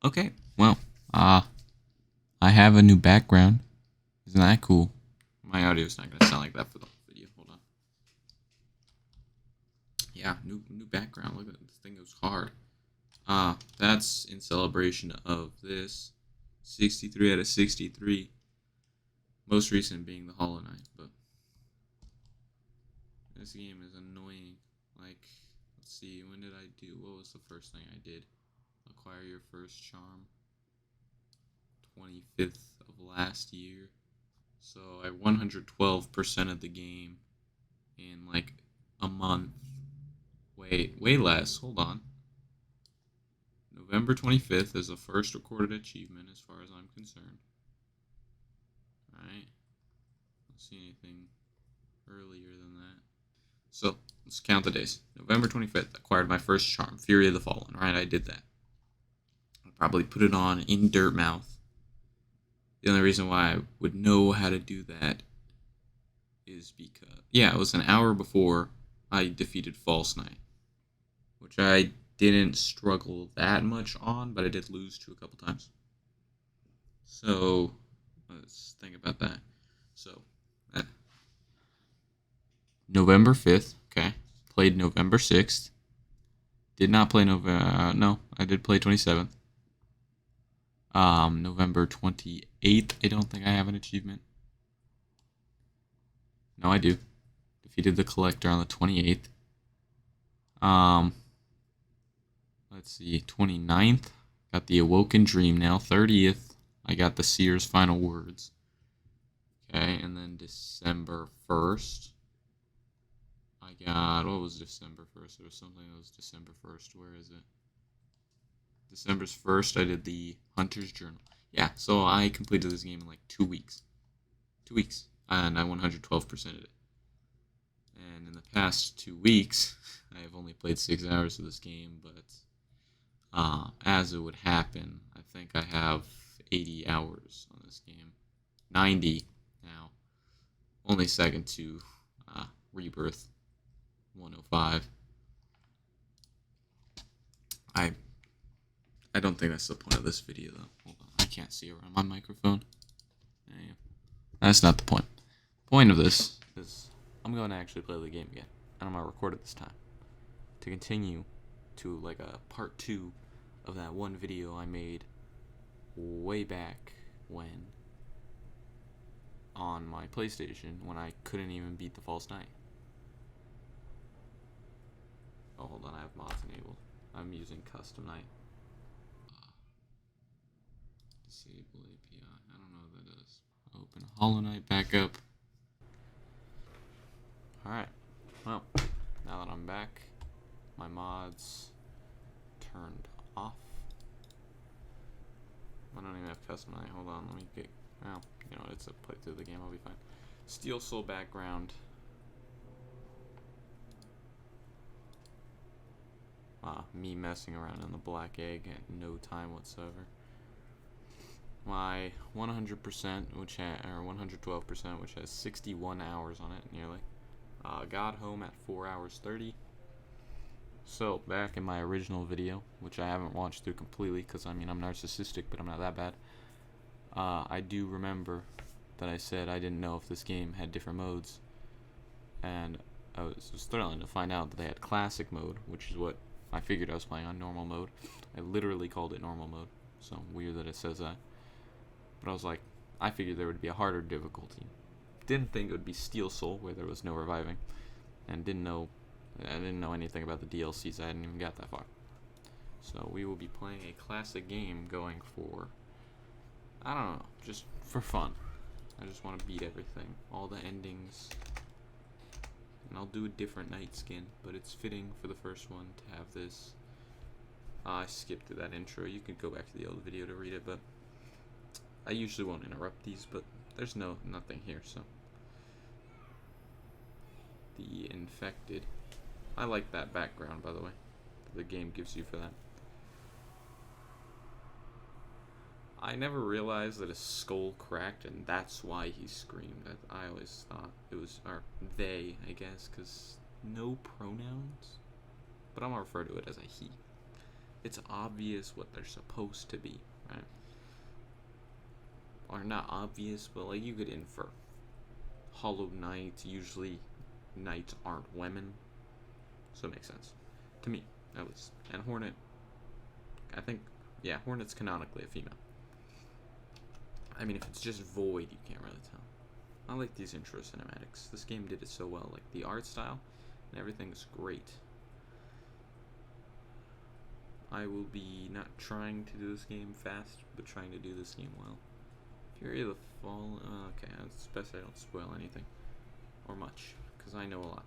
Okay, well, I have a new background. Isn't that cool? My audio's not gonna sound like that for the whole video. Hold on. Yeah, new background. Look at this thing goes hard. That's in celebration of this 63 out of 63. Most recent being the Hollow Knight, but this game is annoying. Like, let's see, when did I do? What was the first thing I did? Acquire your first charm. 25th of last year. So I 112% of the game in like a month. Wait, way less. Hold on. November 25th is the first recorded achievement as far as I'm concerned. Alright. Don't see anything earlier than that. So let's count the days. November 25th, acquired my first charm, Fury of the Fallen. Right, I did that. I'll probably put it on in Dirtmouth. The only reason why I would know how to do that is because, yeah, it was an hour before I defeated False Knight, which I didn't struggle that much on, but I did lose to a couple times. So let's think about that. So November 5th, okay, played November 6th. Did not play November, no, I did play 27th. November 28th, I don't think I have an achievement. No, I do. Defeated the Collector on the 28th. Let's see, 29th, got the Awoken Dream now. 30th, I got the Seires Final Words. Okay, and then December 1st, I got, what was December 1st? There was something that was December 1st. Where is it? December 1st, I did the Hunter's Journal. Yeah, so I completed this game in like 2 weeks. 2 weeks. And I 112%ed it. And in the past 2 weeks, I have only played 6 hours of this game, but as it would happen, I think I have 80 hours on this game. 90 now. Only second to Rebirth 105. I don't think that's the point of this video, though. Hold on, I can't see around my microphone. Damn. That's not the point. The point of this is I'm going to actually play the game again, and I'm going to record it this time to continue to like a part 2 of that one video I made way back when on my PlayStation when I couldn't even beat the False Knight. Oh, hold on, I have mods enabled. I'm using Custom Knight. Disable API. I don't know what that does. Open Hollow Knight back up. Alright, well, now that I'm back, my mods turned off. I don't even have Custom Knight. Hold on, let me get, well, you know, it's a playthrough of the game, I'll be fine. Steel Soul background. Me messing around in the black egg at no time whatsoever. My 100%, which or 112%, which has 61 hours on it, nearly. Got home at 4 hours 30. So, back in my original video, which I haven't watched through completely, because, I mean, I'm narcissistic, but I'm not that bad. I do remember that I said I didn't know if this game had different modes. And I was thrilling to find out that they had classic mode, which is what I figured I was playing on, normal mode. I literally called it normal mode, so weird that it says that. But I was like, I figured there would be a harder difficulty. Didn't think it would be Steel Soul, where there was no reviving. And I didn't know anything about the DLCs, I hadn't even got that far. So we will be playing a classic game going for, I don't know, just for fun. I just want to beat everything, all the endings. And I'll do a different night skin, but it's fitting for the first one to have this. I skipped through that intro. You could go back to the old video to read it, but I usually won't interrupt these, but there's nothing here, so. The Infected. I like that background, by the way. The game gives you for that. I never realized that his skull cracked, and that's why he screamed. I always thought it was, or they, I guess, because no pronouns. But I'm gonna refer to it as a he. it's obvious what they're supposed to be, right? Or not obvious, but like you could infer. Hollow Knights, usually knights aren't women, so it makes sense. To me, at least. And Hornet, I think, yeah, Hornet's canonically a female. I mean, if it's just Void, you can't really tell. I like these intro cinematics. This game did it so well. Like, the art style and everything is great. I will be not trying to do this game fast, but trying to do this game well. Fury of the Fall. Okay, it's best I don't spoil anything. Or much, because I know a lot.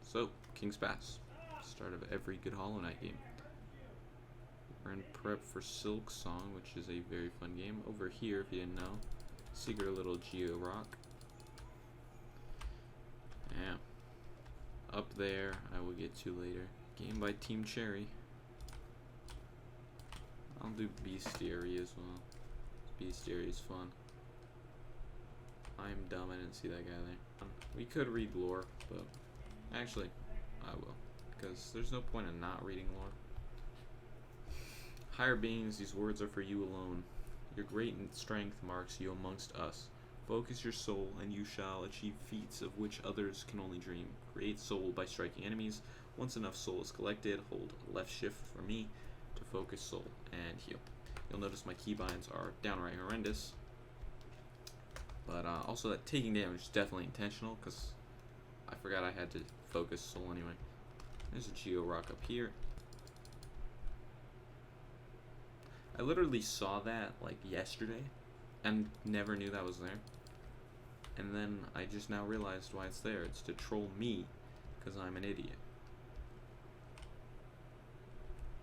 So, King's Pass. Start of every good Hollow Knight game. We're in prep for Silk Song, which is a very fun game. Over here, if you didn't know, secret little Geo Rock. Yeah. Up there, I will get to later. Game by Team Cherry. I'll do Bestiary as well. Bestiary is fun. I'm dumb, I didn't see that guy there. We could read lore, but actually, I will. Because there's no point in not reading lore. Higher beings, these words are for you alone. Your great strength marks you amongst us. Focus your soul, and you shall achieve feats of which others can only dream. Create soul by striking enemies. Once enough soul is collected, hold left shift for me to focus soul and heal. You'll notice my keybinds are downright horrendous. But also that taking damage is definitely intentional, because I forgot I had to focus soul anyway. There's a Geo Rock up here. I literally saw that like yesterday and never knew that was there. And then I just now realized why it's there. It's to troll me because I'm an idiot.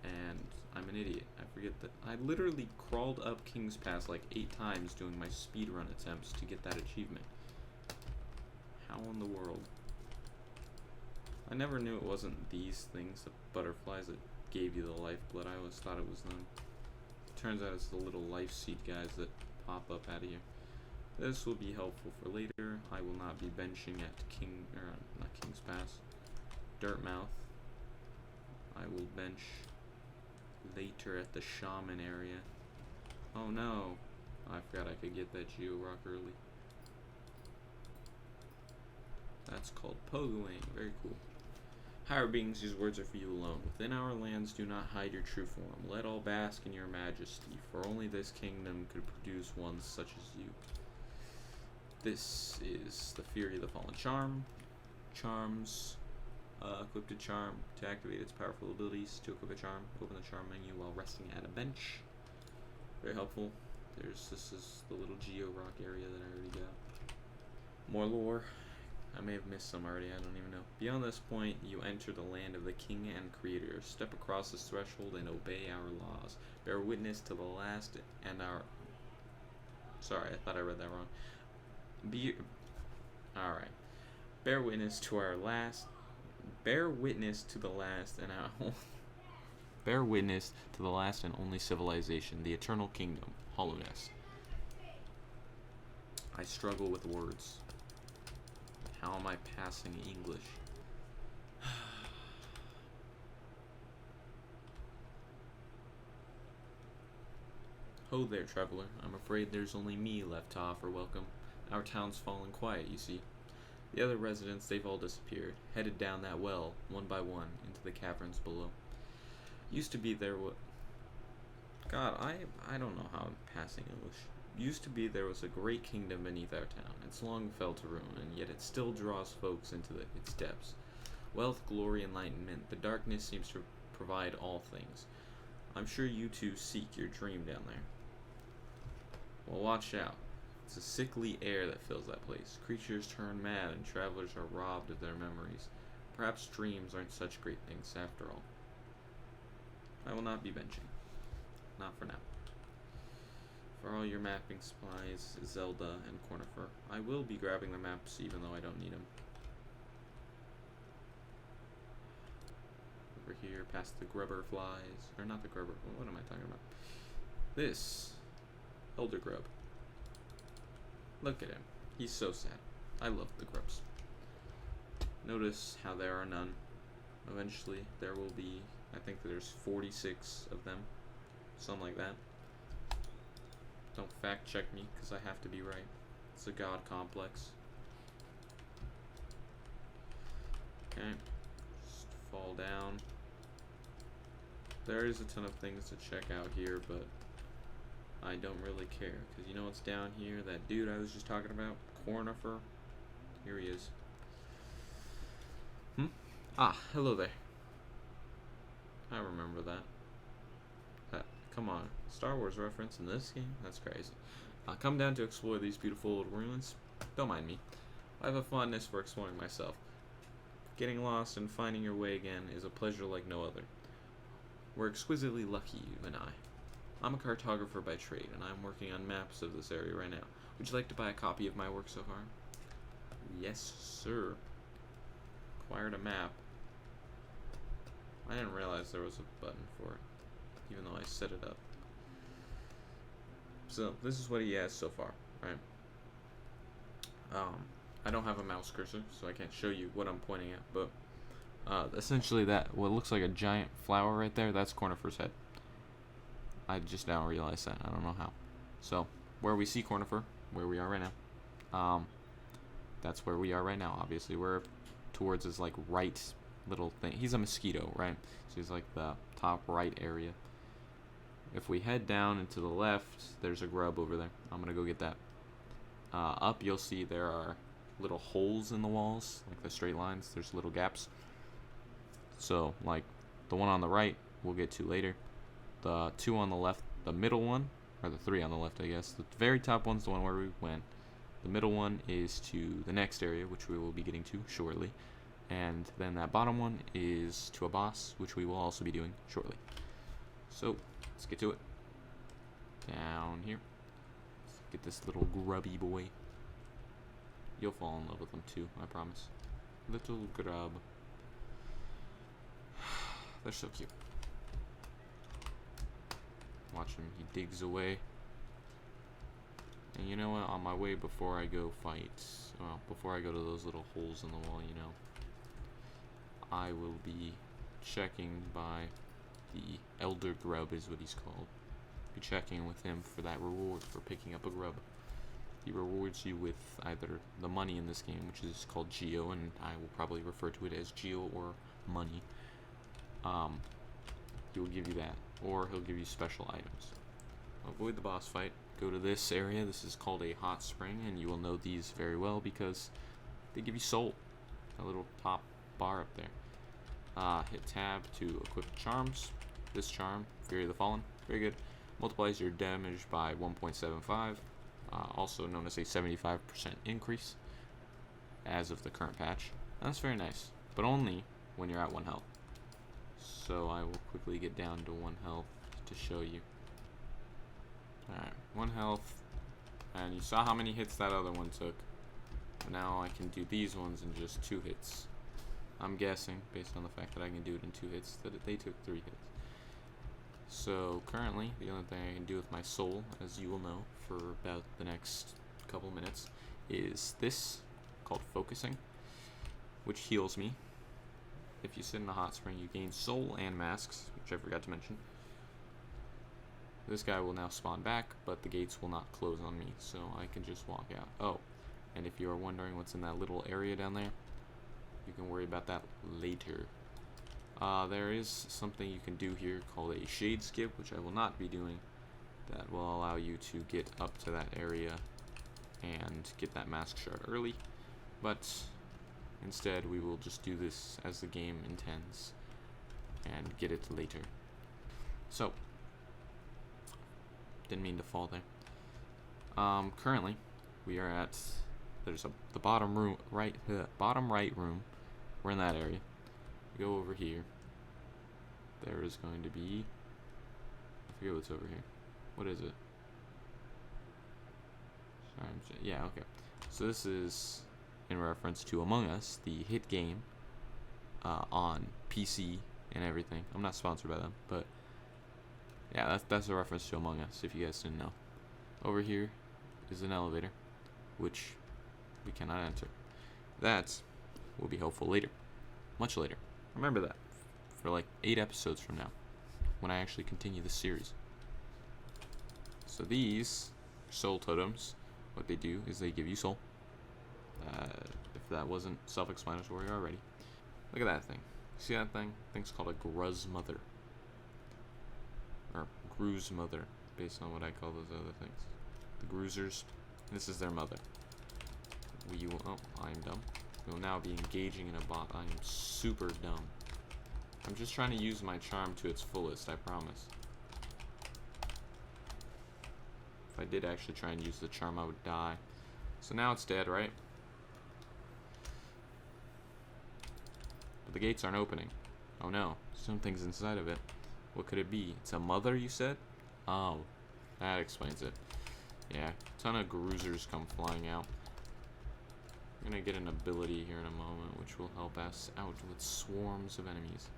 And I'm an idiot. I forget that. I literally crawled up King's Pass like 8 times doing my speedrun attempts to get that achievement. How in the world? I never knew it wasn't these things, the butterflies that gave you the lifeblood. I always thought it was them. Turns out it's the little life seed guys that pop up out of here. This will be helpful for later. I will not be benching at not King's Pass. Dirtmouth. I will bench later at the Shaman area. Oh no. I forgot I could get that Geo Rock early. That's called pogoing. Very cool. Higher beings, these words are for you alone. Within our lands, do not hide your true form. Let all bask in your majesty, for only this kingdom could produce one such as you. This is the Fury of the Fallen Charm. Charms. Equip a charm to activate its powerful abilities. To equip a charm, open the charm menu while resting at a bench. Very helpful. This is the little Geo Rock area that I already got. More lore. I may have missed some already, I don't even know. Beyond this point, you enter the land of the King and Creator. Step across this threshold and obey our laws. Bear witness to the last and our... Sorry, I thought I read that wrong. Alright. Bear witness to our last... Bear witness to the last and our... Bear witness to the last and only civilization, the Eternal Kingdom, Hollowness. I struggle with words. How am I passing English? Ho there, traveler. I'm afraid there's only me left to offer welcome. Our town's fallen quiet, you see. The other residents, they've all disappeared, headed down that well, one by one, into the caverns below. Used to be there God, I don't know how I'm passing English. Used to be there was a great kingdom beneath our town. It's long fell to ruin, and yet it still draws folks into its depths. Wealth, glory, enlightenment, the darkness seems to provide all things. I'm sure you two seek your dream down there. Well, watch out. It's a sickly air that fills that place. Creatures turn mad, and travelers are robbed of their memories. Perhaps dreams aren't such great things after all. I will not be benching. Not for now. For all your mapping supplies, Zelda and Cornifer, I will be grabbing the maps even though I don't need them. Over here, past the grubber flies, or not the grubber, what am I talking about? This, Elder Grub. Look at him, he's so sad. I love the grubs. Notice how there are none. Eventually, there will be I think there's 46 of them, something like that. Don't fact check me, because I have to be right. It's a god complex. Okay, just fall down. There is a ton of things to check out here, but I don't really care, because you know what's down here? That dude I was just talking about, Cornifer. Here he is. Ah, hello there. I remember that. Come on, Star Wars reference in this game? That's crazy. I'll come down to explore these beautiful old ruins. Don't mind me. I have a fondness for exploring myself. Getting lost and finding your way again is a pleasure like no other. We're exquisitely lucky, you and I. I'm a cartographer by trade, and I'm working on maps of this area right now. Would you like to buy a copy of my work so far? Yes, sir. Acquired a map. I didn't realize there was a button for it, even though I set it up. So, this is what he has so far, right? I don't have a mouse cursor, so I can't show you what I'm pointing at, but essentially that, what looks like a giant flower right there, that's Cornifer's head. I just now realized that. I don't know how. So, where we see Cornifer, where we are right now, that's where we are right now. Obviously, we're towards his, like, right little thing. He's a mosquito, right? So he's, like, the top right area. If we head down and to the left, there's a grub over there. I'm gonna go get that. Up, you'll see there are little holes in the walls, like the straight lines. There's little gaps. So, like, the one on the right, we'll get to later. The two on the left, the middle one, or the three on the left, I guess. The very top one's the one where we went. The middle one is to the next area, which we will be getting to shortly. And then that bottom one is to a boss, which we will also be doing shortly. So, let's get to it. Down here. Let's get this little grubby boy. You'll fall in love with him too, I promise. Little grub. They're so cute. Watch him, he digs away. And you know what, on my way before I go fight, well, before I go to those little holes in the wall, you know, I will be checking by the Elder Grub is what he's called. Be checking with him for that reward for picking up a grub. He rewards you with either the money in this game, which is called Geo, and I will probably refer to it as Geo or money. He will give you that, or he'll give you special items. Avoid the boss fight. Go to this area. This is called a hot spring, and you will know these very well because they give you soul. A little top bar up there. Hit tab to equip charms. This charm, Fury of the Fallen, very good. Multiplies your damage by 1.75, also known as a 75% increase as of the current patch. And that's very nice, but only when you're at 1 health. So I will quickly get down to 1 health to show you. Alright, 1 health, and you saw how many hits that other one took. Now I can do these ones in just 2 hits. I'm guessing, based on the fact that I can do it in 2 hits, that they took 3 hits. So currently, the only thing I can do with my soul, as you will know, for about the next couple minutes, is this, called Focusing, which heals me. If you sit in a hot spring, you gain soul and masks, which I forgot to mention. This guy will now spawn back, but the gates will not close on me, so I can just walk out. Oh, and if you are wondering what's in that little area down there, you can worry about that later. There is something you can do here called a shade skip, which I will not be doing. That will allow you to get up to that area and get that mask shard early, but instead we will just do this as the game intends and get it later. So, didn't mean to fall there. Currently, we are at, there's the bottom room, bottom right room. We're in that area. We go over here. There is going to be, I forget what's over here. What is it? Sorry, yeah, okay. So this is in reference to Among Us, the hit game on PC and everything. I'm not sponsored by them, but yeah, that's a reference to Among Us, if you guys didn't know. Over here is an elevator, which we cannot enter. That will be helpful later. Much later. Remember that. for like 8 episodes from now, when I actually continue the series. So these soul totems, what they do is they give you soul. If that wasn't self-explanatory already. Look at that thing. See that thing? Thing's called a Gruz Mother. Or Gruz Mother, based on what I call those other things. The Gruzers, this is their mother. Oh, I'm dumb. We will now be engaging in a bot. I am super dumb. I'm just trying to use my charm to its fullest, I promise. If I did actually try and use the charm, I would die. So now it's dead, right? But the gates aren't opening. Oh no, something's inside of it. What could it be? It's a mother, you said? Oh, that explains it. Yeah, a ton of Gruzers come flying out. I'm gonna get an ability here in a moment, which will help us out with swarms of enemies.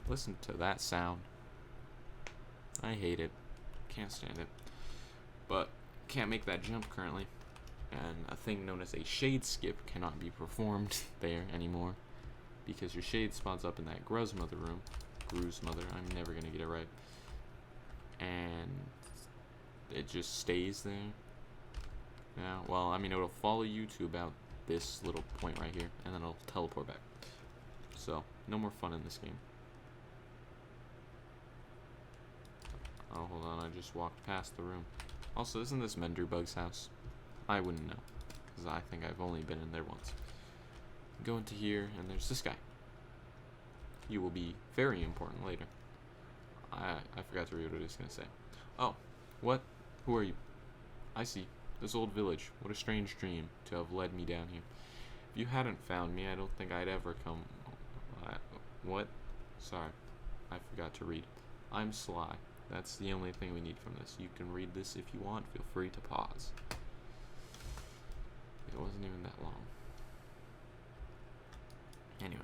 Listen to that sound. I hate it. Can't stand it. But can't make that jump currently. And a thing known as a shade skip cannot be performed there anymore. Because your shade spawns up in that Gruz Mother room. Gruz Mother, I'm never gonna get it right. And it just stays there. Yeah, well, I mean, it'll follow you to about this little point right here, and then it'll teleport back. So, no more fun in this game. Oh, hold on, I just walked past the room. Also, isn't this Menderbug's house? I wouldn't know, because I think I've only been in there once. Go into here, and there's this guy. You will be very important later. I forgot to read what I was going to say. Oh, what? Who are you? I see. This old village. What a strange dream to have led me down here. If you hadn't found me, I don't think I'd ever come... What? Sorry. I forgot to read. I'm Sly. That's the only thing we need from this. You can read this if you want. Feel free to pause. It wasn't even that long. Anyway.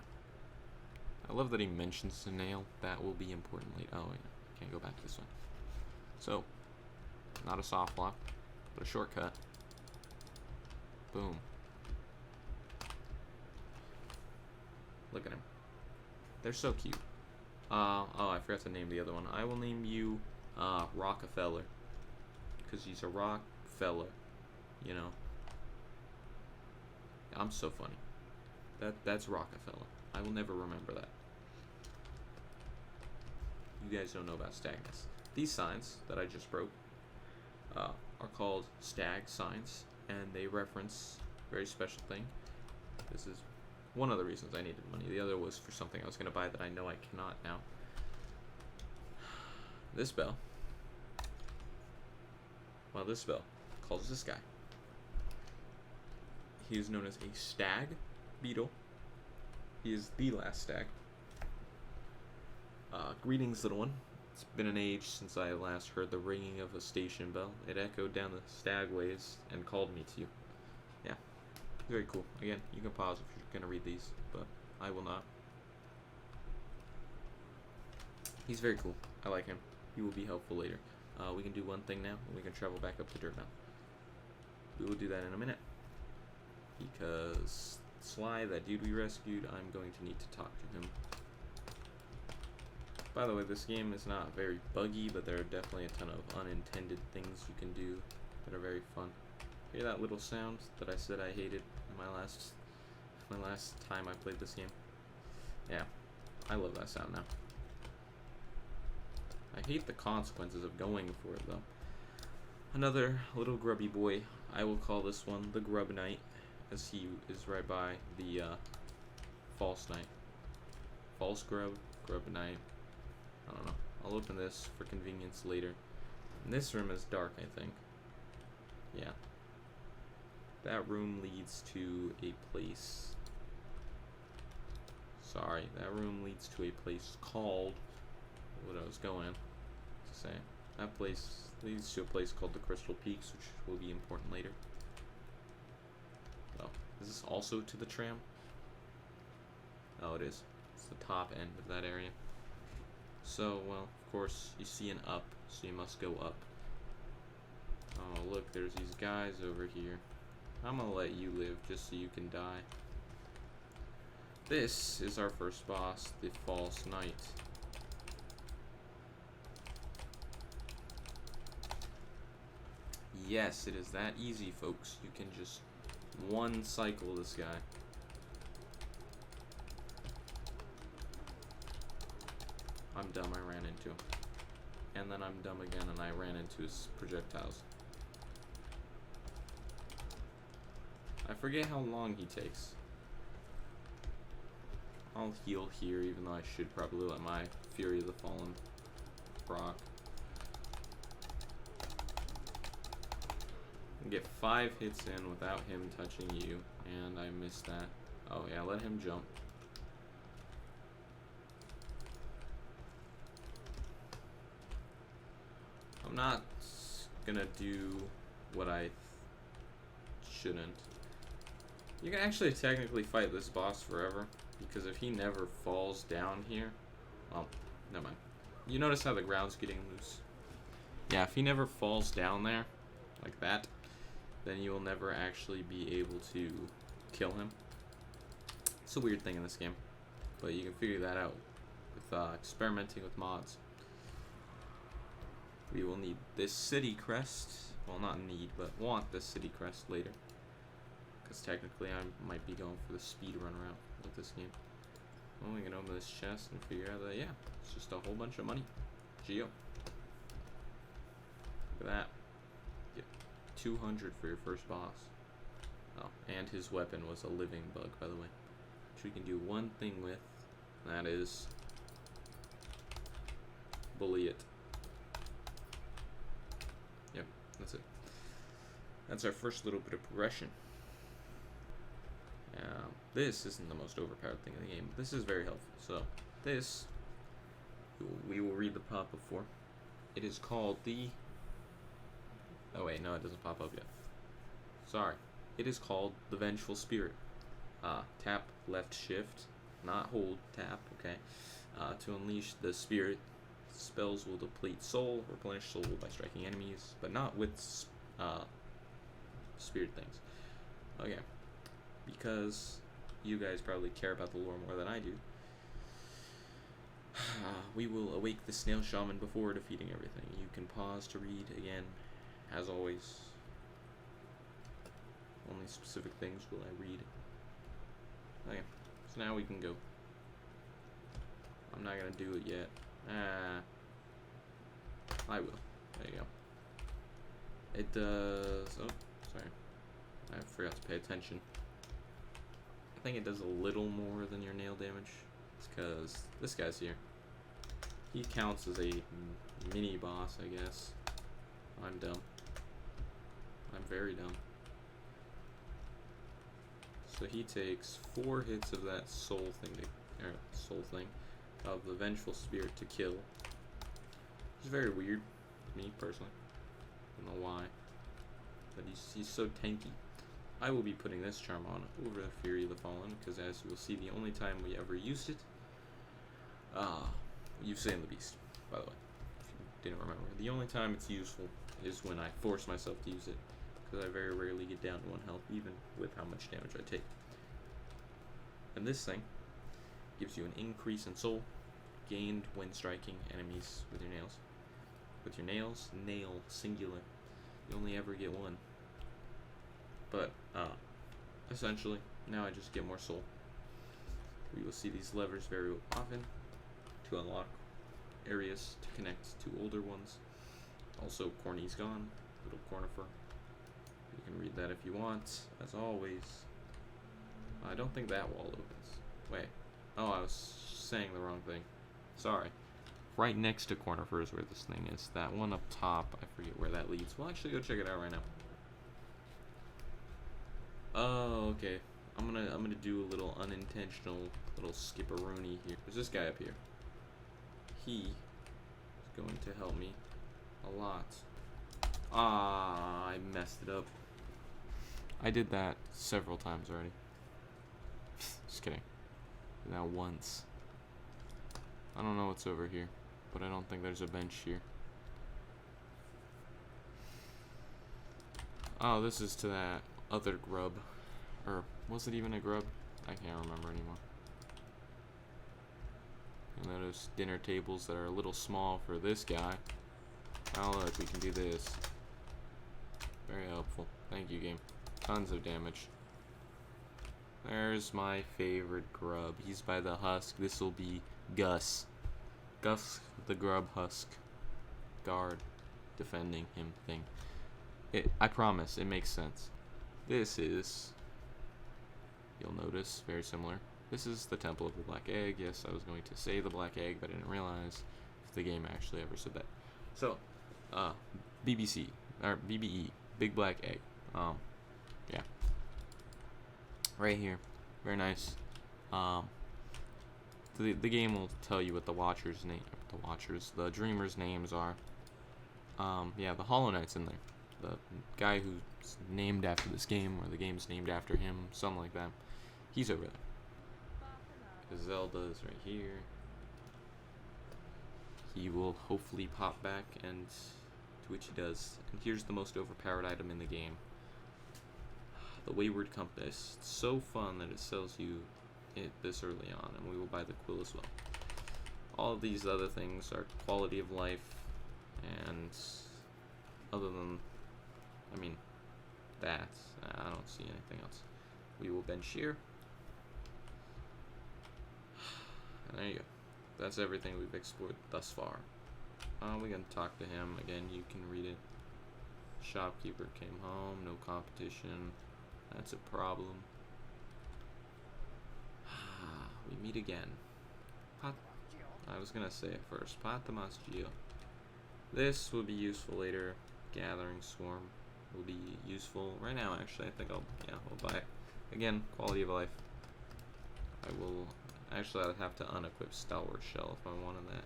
I love that he mentions the nail. That will be important later. Oh, yeah. Can't go back to this one. So, not a soft lock, but a shortcut. Boom. Look at him. They're so cute. Oh, I forgot to name the other one. I will name you, Rockefeller. Because he's a rock fella. You know. I'm so funny. That's Rockefeller. I will never remember that. You guys don't know about stagness. These signs that I just broke are called stag signs, and they reference a very special thing. This is one of the reasons I needed money. The other was for something I was going to buy that I know I cannot now. This bell. Well, this bell calls this guy. He is known as a stag beetle. He is the last stag. Greetings, little one. It's been an age since I last heard the ringing of a station bell. It echoed down the stagways and called me to you. Yeah, very cool. Again, you can pause if you're going to read these, but I will not. He's very cool. I like him. He will be helpful later. We can do one thing now, and we can travel back up to Dirtmouth. We will do that in a minute. Because Sly, that dude we rescued, I'm going to need to talk to him. By the way, this game is not very buggy, but there are definitely a ton of unintended things you can do that are very fun. Hear that little sound that I said I hated in my last time I played this game? Yeah, I love that sound now. I hate the consequences of going for it, though. Another little grubby boy. I will call this one the Grub Knight, as he is right by the False Knight. False Grub, Grub Knight. I don't know. I'll open this for convenience later. And this room is dark, I think. Yeah. That room leads to a place. Sorry, that room leads to a place called... What I was going to say. That place leads to a place called the Crystal Peaks, which will be important later. Oh, is this also to the tram? Oh, it is. It's the top end of that area. So, well, of course, you see an up, so you must go up. Oh, look, there's these guys over here. I'm gonna let you live just so you can die. This is our first boss, the False Knight. Yes, it is that easy, folks. You can just one cycle this guy. I'm dumb, I ran into him. And then I'm dumb again and I ran into his projectiles. I forget how long he takes. I'll heal here, even though I should probably let my Fury of the Fallen proc. Get 5 hits in without him touching you, and I missed that. Oh yeah, let him jump. I'm not gonna do what I shouldn't. You can actually technically fight this boss forever, because if he never falls down here, well, never mind. You notice how the ground's getting loose? Yeah, if he never falls down there, like that, then you will never actually be able to kill him. It's a weird thing in this game, but you can figure that out with experimenting with mods. We will need this city crest. Well, not need, but want this city crest later. Because technically I might be going for the speedrun route with this game. Well, we can open this chest and figure out that, yeah, it's just a whole bunch of money. Geo. Look at that. Get 200 for your first boss. Oh, and his weapon was a living bug, by the way. Which we can do one thing with. And that is bully it. Yep, that's it. That's our first little bit of progression. This isn't the most overpowered thing in the game, but this is very helpful. So, this, we will read the pop-up for. It is called the... Oh wait, no, it doesn't pop up yet. Sorry. It is called the Vengeful Spirit. Tap left shift, not hold, tap, okay. To unleash the spirit, spells will deplete soul, replenish soul by striking enemies, but not with spirit things. Okay. Because you guys probably care about the lore more than I do. We will awake the snail shaman before defeating everything. You can pause to read again, as always. Only specific things will I read. Okay, so now we can go. I'm not gonna do it yet. I will. There you go. It does. Oh, sorry. I forgot to pay attention. I think it does a little more than your nail damage. It's because this guy's here. He counts as a mini boss, I guess. I'm dumb. I'm very dumb. So he takes 4 hits of that soul thing, of the Vengeful Spirit to kill. It's very weird, me personally. I don't know why, but he's so tanky. I will be putting this charm on over the Fury of the Fallen, because as you will see, the only time we ever used it, you've seen the Beast, by the way, if you didn't remember. The only time it's useful is when I force myself to use it, because I very rarely get down to 1 health, even with how much damage I take. And this thing gives you an increase in soul, gained when striking enemies with your nails. With your nails, nail, singular, you only ever get 1. But, essentially, now I just get more soul. We will see these levers very often to unlock areas to connect to older ones. Also, Corny's gone, little Cornifer. You can read that if you want, as always. I don't think that wall opens. Wait. Oh, I was saying the wrong thing. Sorry. Right next to Cornifer is where this thing is. That one up top, I forget where that leads. We'll actually go check it out right now. Oh, okay. I'm gonna do a little unintentional little skip-a-rooney here. There's this guy up here. He is going to help me a lot. I messed it up. I did that several times already. Just kidding. Now once. I don't know what's over here, but I don't think there's a bench here. Oh, this is to that other grub. Or was it even a grub? I can't remember anymore. You'll notice dinner tables that are a little small for this guy. Oh look, we can do this. Very helpful. Thank you, game. Tons of damage. There's my favorite grub. He's by the husk. This will be Gus. Gus the grub husk. Guard. Defending him thing. I promise, it makes sense. This is, you'll notice, very similar. This is the Temple of the Black Egg. Yes, I was going to say the Black Egg, but I didn't realize if the game actually ever said that. So, BBC, or BBE, Big Black Egg. Yeah. Right here. Very nice. The game will tell you what the the dreamers' names are. Yeah, the Hollow Knight's in there. The guy who's named after this game, or the game's named after him, something like that. He's over there. Zelda's right here. He will hopefully pop back, and to which he does. And here's the most overpowered item in the game. The Wayward Compass. It's so fun that it sells you it this early on, and we will buy the quill as well. All of these other things are quality of life, and other than, I mean, that, I don't see anything else. We will bench here. And there you go. That's everything we've explored thus far. We're going to talk to him. Again, you can read it. Shopkeeper came home. No competition. That's a problem. We meet again. I was going to say it first. Patamas Geo. This will be useful later. Gathering Swarm will be useful. Right now, actually, I think we'll buy it. Again, quality of life. I will, actually, I'd have to unequip Stalwart Shell if I wanted that.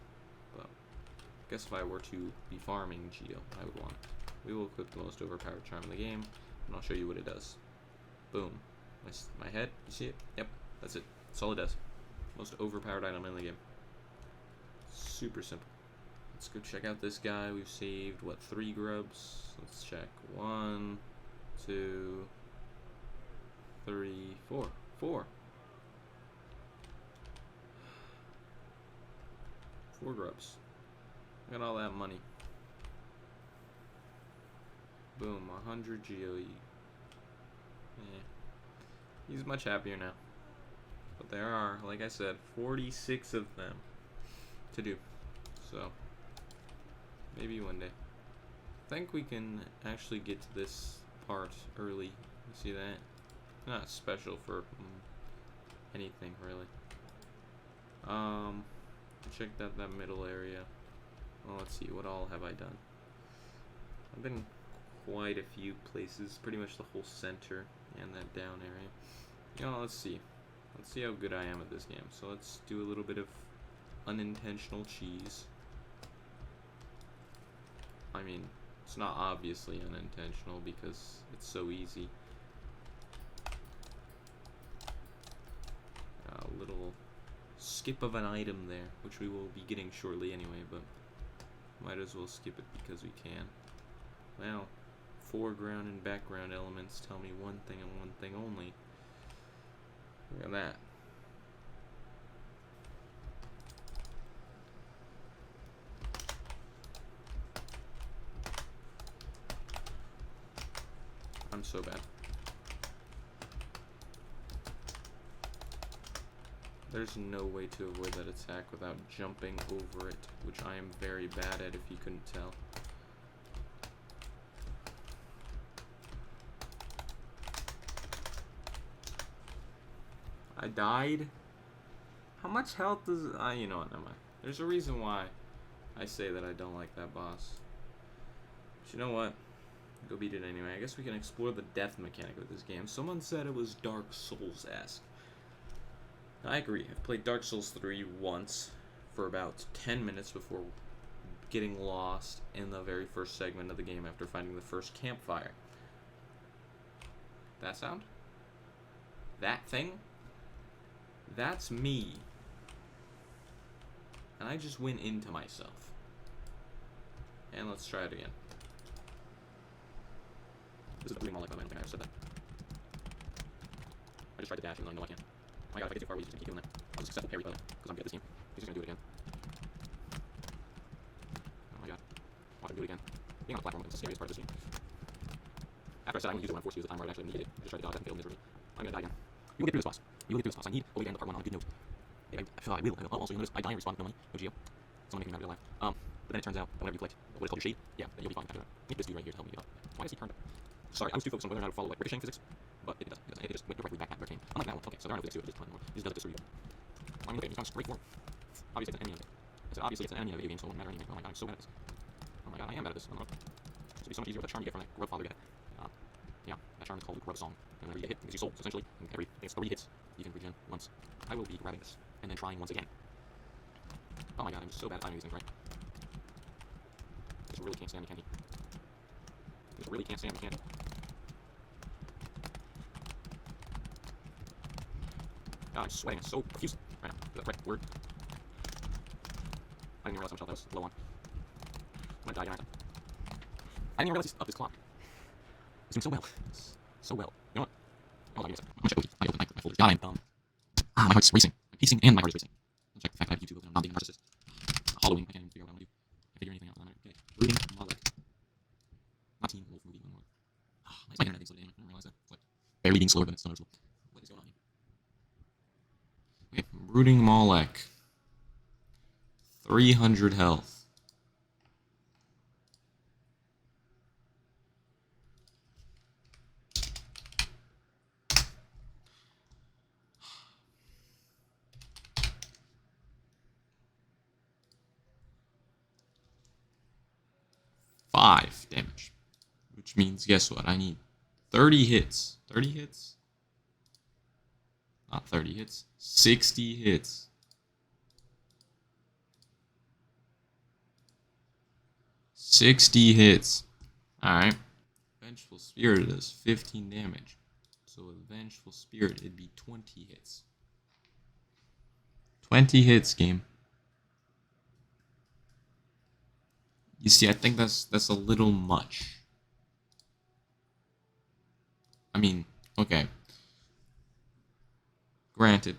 But I guess if I were to be farming Geo, I would want it. We will equip the most overpowered charm in the game, and I'll show you what it does. Boom. My head, you see it? Yep, that's it. That's all it does. Most overpowered item in the game. Super simple. Let's go check out this guy. We've saved, what, 3 grubs? Let's check. 1, 2, 3, 4. 4 grubs. Look at all that money. Boom, 100 GOE. Yeah. He's much happier now. But there are, like I said, 46 of them to do. So, maybe one day. I think we can actually get to this part early. You see that? Not special for anything, really. Checked out that middle area. Well, let's see, what all have I done? I've been quite a few places, pretty much the whole center and that down area. You know, let's see. Let's see how good I am at this game. So let's do a little bit of unintentional cheese. I mean, it's not obviously unintentional because it's so easy. A little skip of an item there, which we will be getting shortly anyway, but might as well skip it because we can. Well, foreground and background elements tell me one thing and one thing only. Look at that. I'm so bad. There's no way to avoid that attack without jumping over it, which I am very bad at if you couldn't tell. I died? How much health does... you know what, never mind. There's a reason why I say that I don't like that boss. But you know what? Go beat it anyway. I guess we can explore the death mechanic of this game. Someone said it was Dark Souls-esque. I agree. I've played Dark Souls 3 once for about 10 minutes before getting lost in the very first segment of the game after finding the first campfire. That sound? That thing? That's me. And I just went into myself. And let's try it again. This is the more like I think I said that. I just tried to dash even though I know I can't. Oh my god, if I get too far away, you just keep doing that. I'll just accept the parry button, because I'm good at this game. He's just gonna do it again. Oh my god. Why did I do it again? Being on the platform is the scariest part of this game. After I said I wouldn't use it when I'm forced to use the time where I actually needed it, I just tried to dodge and failed miserably. I'm gonna die again. You will get through this boss. You will get through this boss. I need Obi to end the part 1 on a good note. I feel like I will. Also, you notice I die and respawn with no money. No Geo. Someone making me not real life. But then it turns out that whenever you collect what is called your shade, yeah, then you'll be fine after that. I need this dude right here to help me get up. Why is he turned up? Sorry, I was too focused on whether or not to follow like ricocheting physics, but it doesn't. It just went directly back at where it came. Unlike that one. Okay, so there are no physics to it. It just anymore. It just does it just for you. I mean, look at it. It's gone straight forward. Obviously, it's an enemy of it. I said, obviously, it's an enemy of a video game, so it won't matter anyway. Oh my god, I'm so bad at this. Oh my god, I am bad at this. I don't know. This would be so much easier with the charm you get from that grub father guy. Yeah, that charm is called Grub Song. And whenever you get hit, it gives you soul, so essentially, in every, I think it's 3 hits, you can regen once. I will be grabbing this, and then trying once again. Oh my god, I'm so bad at timing these things right. Just really can't stand me, can he? Just really can't stand me, can he? God, I'm sweating, I'm so profuse right now. Is that right word? I didn't even realize how much health that was low on. I'm gonna die, aren't I? I didn't even realize he's up his clock. He's doing so well. So well. You know what? Hold on, give me a second. I'm gonna check. I opened my folder. God, I'm dumb. Ah, my heart's racing. I'm pacing and my heart is racing. I'll check the fact that I have YouTube open. I'm not being a narcissist. Halloween. I can't even figure out what I want to do. I figure anything out. Okay. Rooting Malek. Not Team Wolf movie anymore. My internet being slow down. I didn't realize that. It's like barely being slower, but it's not noticeable. What is going on here? Okay. Rooting Malek. 300 health. Damage, which means guess what? I need 30 hits. 30 hits? Not 30 hits. 60 hits. 60 hits. Alright. Vengeful Spirit does 15 damage. So with Vengeful Spirit, it'd be 20 hits. 20 hits, game. You see, I think that's a little much. I mean, okay. Granted,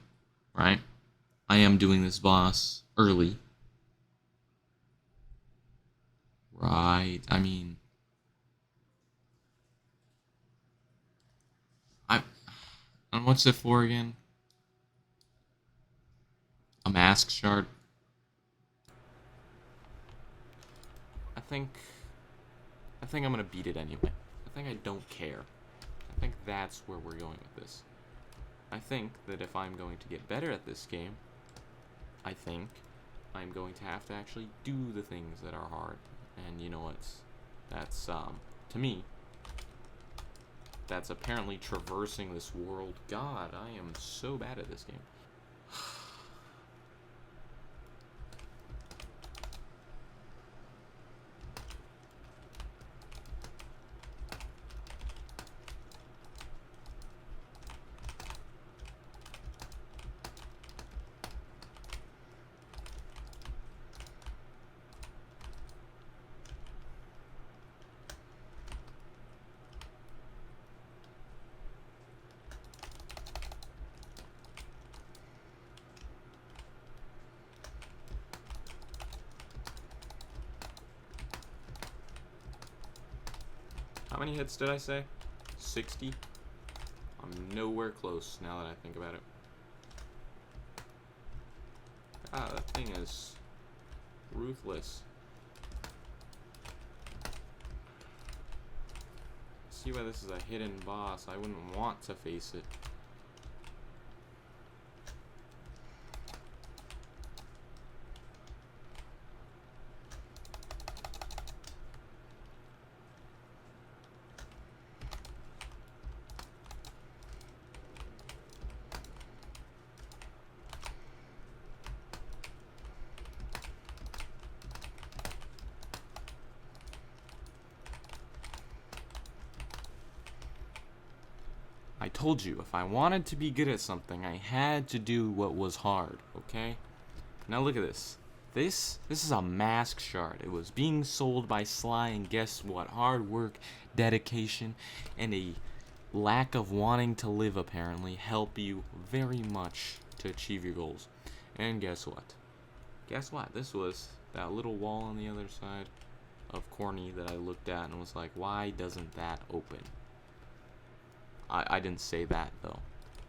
right? I am doing this boss early. Right, I mean... And what's it for again? A mask shard? I think I'm gonna beat it anyway. I think I don't care. I think that's where we're going with this. I think that if I'm going to get better at this game, I think I'm going to have to actually do the things that are hard. And you know what? That's, to me, that's apparently traversing this world. God, I am so bad at this game. How many hits did I say? 60? I'm nowhere close now that I think about it. Ah, that thing is ruthless. See why this is a hidden boss. I wouldn't want to face it. I told you, if I wanted to be good at something, I had to do what was hard, okay? Now look at this. This is a mask shard. It was being sold by Sly, and guess what? Hard work, dedication, and a lack of wanting to live, apparently, help you very much to achieve your goals. And guess what? guess what? This was that little wall on the other side of Corny that I looked at and was like, why doesn't that open? I didn't say that though,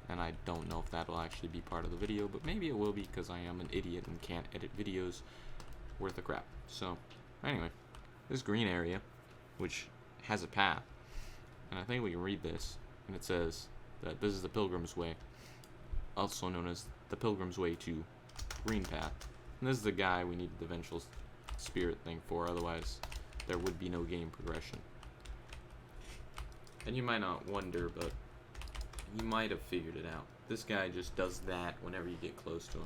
and I don't know if that will actually be part of the video, but maybe it will be because I am an idiot and can't edit videos worth of crap. So anyway, this green area, which has a path, and I think we can read this, and it says that this is the Pilgrim's Way, also known as the Pilgrim's Way to Green Path. And this is the guy we need the Vengeful Spirit thing for, otherwise there would be no game progression. And you might not wonder, but you might have figured it out. This guy just does that whenever you get close to him.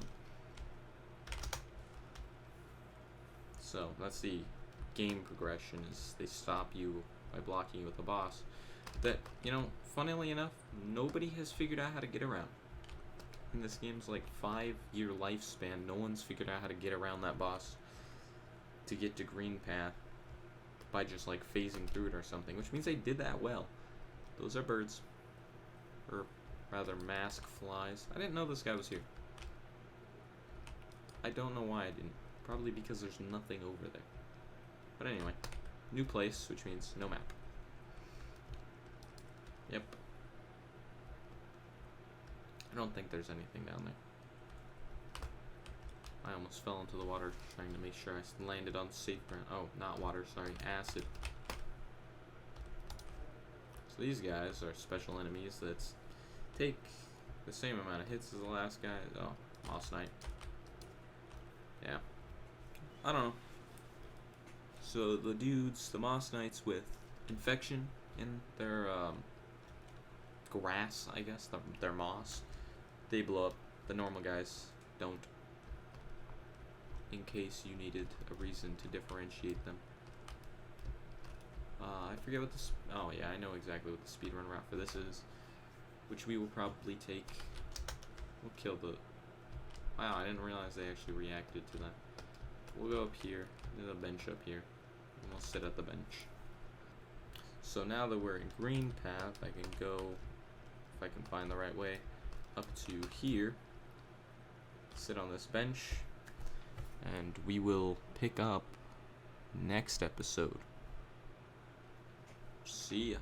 So that's the game progression, is they stop you by blocking you with a boss that, you know, funnily enough, nobody has figured out how to get around. In this game's like 5-year lifespan, no one's figured out how to get around that boss to get to Green Path by just like phasing through it or something, which means they did that well. Those are birds, or rather mask flies. I didn't know this guy was here. I don't know why I didn't. Probably because there's nothing over there. But anyway, new place, which means no map. Yep. I don't think there's anything down there. I almost fell into the water trying to make sure I landed on safe ground. Oh, not water, sorry, acid. So these guys are special enemies that take the same amount of hits as the last guy. Oh, Moss Knight. Yeah. I don't know. So the dudes, the Moss Knights with infection in their grass, I guess, their moss, they blow up. The normal guys don't. In case you needed a reason to differentiate them. I forget what this. Oh yeah, I know exactly what the speedrun route for this is, which we will probably take. We'll kill the. Wow, I didn't realize they actually reacted to that. We'll go up here. There's a bench up here, and we'll sit at the bench. So now that we're in Green Path, I can go, if I can find the right way, up to here. Sit on this bench, and we will pick up next episode. See ya.